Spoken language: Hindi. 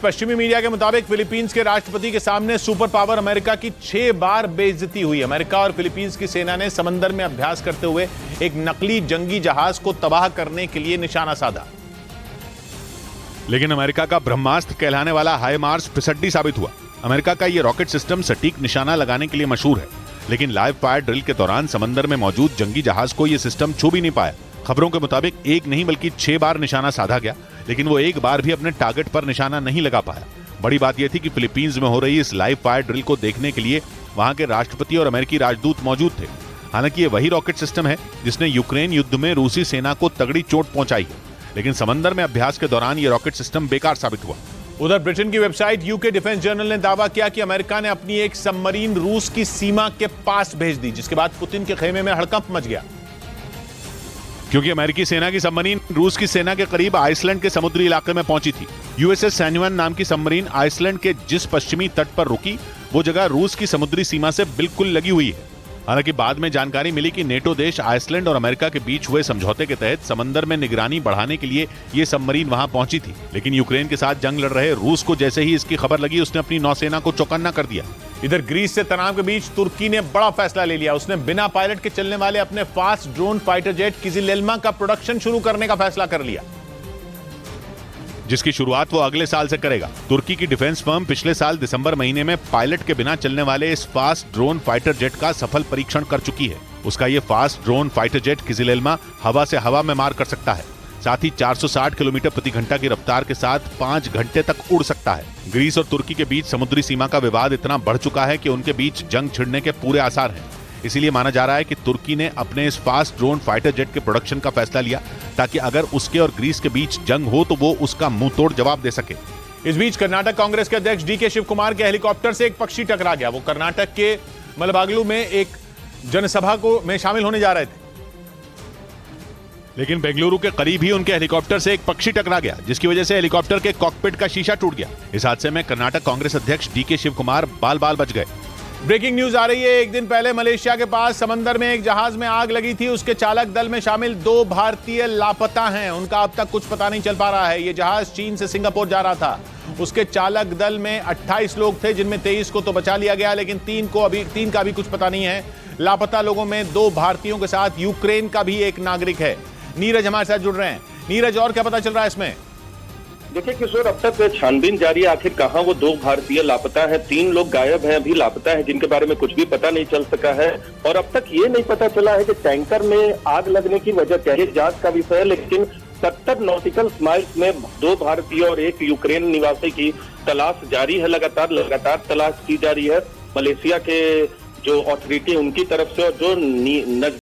पश्चिमी मीडिया के मुताबिक फिलीपींस के राष्ट्रपति के सामने सुपर पावर अमेरिका की 6 बार बेइज्जती हुई। अमेरिका और फिलीपींस की सेना ने समंदर में अभ्यास करते हुए एक नकली जंगी जहाज को तबाह करने के लिए निशाना साधा, लेकिन अमेरिका का ब्रह्मास्त्र कहलाने वाला हाइमार्स फिसड्डी साबित हुआ। अमेरिका का यह रॉकेट सिस्टम सटीक निशाना लगाने के लिए मशहूर है, लेकिन लाइव फायर ड्रिल के दौरान समंदर में मौजूद जंगी जहाज को यह सिस्टम छू भी नहीं पाया। खबरों के मुताबिक एक नहीं बल्कि 6 बार निशाना साधा गया, लेकिन वो एक बार भी अपने टारगेट पर निशाना नहीं लगा पाया। बड़ी बात यह थी कि फिलीपींस में हो रही इस लाइव फायर ड्रिल को देखने के लिए वहां के राष्ट्रपति और अमेरिकी राजदूत मौजूद थे। हालांकि ये वही रॉकेट सिस्टम है जिसने यूक्रेन युद्ध में रूसी सेना को तगड़ी चोट पहुंचाई है, लेकिन समंदर में अभ्यास के दौरान ये रॉकेट सिस्टम बेकार साबित हुआ। उधर ब्रिटेन की वेबसाइट यूके डिफेंस जर्नल ने दावा किया कि अमेरिका ने अपनी एक सबमरीन रूस की सीमा के पास भेज दी, जिसके बाद पुतिन के खेमे में हड़कंप मच गया, क्योंकि अमेरिकी सेना की सबमरीन रूस की सेना के करीब आइसलैंड के समुद्री इलाके में पहुंची थी। यूएसएस सैन्युअन नाम की सबमरीन आइसलैंड के जिस पश्चिमी तट पर रुकी, वो जगह रूस की समुद्री सीमा से बिल्कुल लगी हुई है। हालांकि बाद में जानकारी मिली कि नेटो देश आइसलैंड और अमेरिका के बीच हुए समझौते के तहत समंदर में निगरानी बढ़ाने के लिए ये सबमरीन वहां पहुंची थी, लेकिन यूक्रेन के साथ जंग लड़ रहे रूस को जैसे ही इसकी खबर लगी, उसने अपनी नौसेना को चौकन्ना कर दिया। इधर ग्रीस से तनाव के बीच तुर्की ने बड़ा फैसला ले लिया। उसने बिना पायलट के चलने वाले अपने फास्ट ड्रोन फाइटर जेट किजिलेल्मा का प्रोडक्शन शुरू करने का फैसला कर लिया, जिसकी शुरुआत वो अगले साल से करेगा। तुर्की की डिफेंस फर्म पिछले साल दिसंबर महीने में पायलट के बिना चलने वाले इस फास्ट ड्रोन फाइटर जेट का सफल परीक्षण कर चुकी है। उसका ये फास्ट ड्रोन फाइटर जेट किजिलेल्मा हवा से हवा में मार कर सकता है, साथ ही 460 किलोमीटर प्रति घंटा की रफ्तार के साथ 5 घंटे तक उड़ सकता है। ग्रीस और तुर्की के बीच समुद्री सीमा का विवाद इतना बढ़ चुका है कि उनके बीच जंग छिड़ने के पूरे आसार हैं। इसीलिए माना जा रहा है कि तुर्की ने अपने इस फास्ट ड्रोन फाइटर जेट के प्रोडक्शन का फैसला लिया, ताकि अगर उसके और ग्रीस के बीच जंग हो तो वो उसका मुंह तोड़ जवाब दे सके। इस बीच कर्नाटक कांग्रेस के अध्यक्ष डीके शिव कुमार के हेलीकॉप्टर से एक पक्षी टकरा गया। वो कर्नाटक के मलबागलू में एक जनसभा में शामिल होने जा रहे थे, लेकिन बेंगलुरु के करीब ही उनके हेलीकॉप्टर से एक पक्षी टकरा गया, जिसकी वजह से हेलीकॉप्टर के कॉकपिट का शीशा टूट गया। इस हादसे में कर्नाटक कांग्रेस अध्यक्ष डीके शिव कुमार बाल बाल बच गए। ब्रेकिंग न्यूज आ रही है। एक दिन पहले मलेशिया के पास समंदर में एक जहाज में आग लगी थी। उसके चालक दल में शामिल 2 भारतीय लापता हैं। उनका अब तक कुछ पता नहीं चल पा रहा है। यह जहाज चीन से सिंगापुर जा रहा था। उसके चालक दल में 28 लोग थे, जिनमें 23 को तो बचा लिया गया, लेकिन 3 का भी कुछ पता नहीं है। लापता लोगों में 2 भारतीयों के साथ यूक्रेन का भी एक नागरिक है। नीरज हमारे साथ जुड़ रहे हैं। नीरज, और क्या पता चल रहा है इसमें? देखिए किशोर, अब तक छानबीन जारी है। आखिर कहां वो 2 भारतीय लापता हैं। 3 लोग गायब हैं, अभी लापता हैं, जिनके बारे में कुछ भी पता नहीं चल सका है। और अब तक ये नहीं पता चला है कि टैंकर में आग लगने की वजह क्या है। जांच का विषय है, लेकिन 70 नॉटिकल माइल्स में 2 भारतीय और 1 यूक्रेन निवासी की तलाश जारी है। लगातार तलाश की जा रही है। मलेशिया के जो अथॉरिटी उनकी तरफ से और जो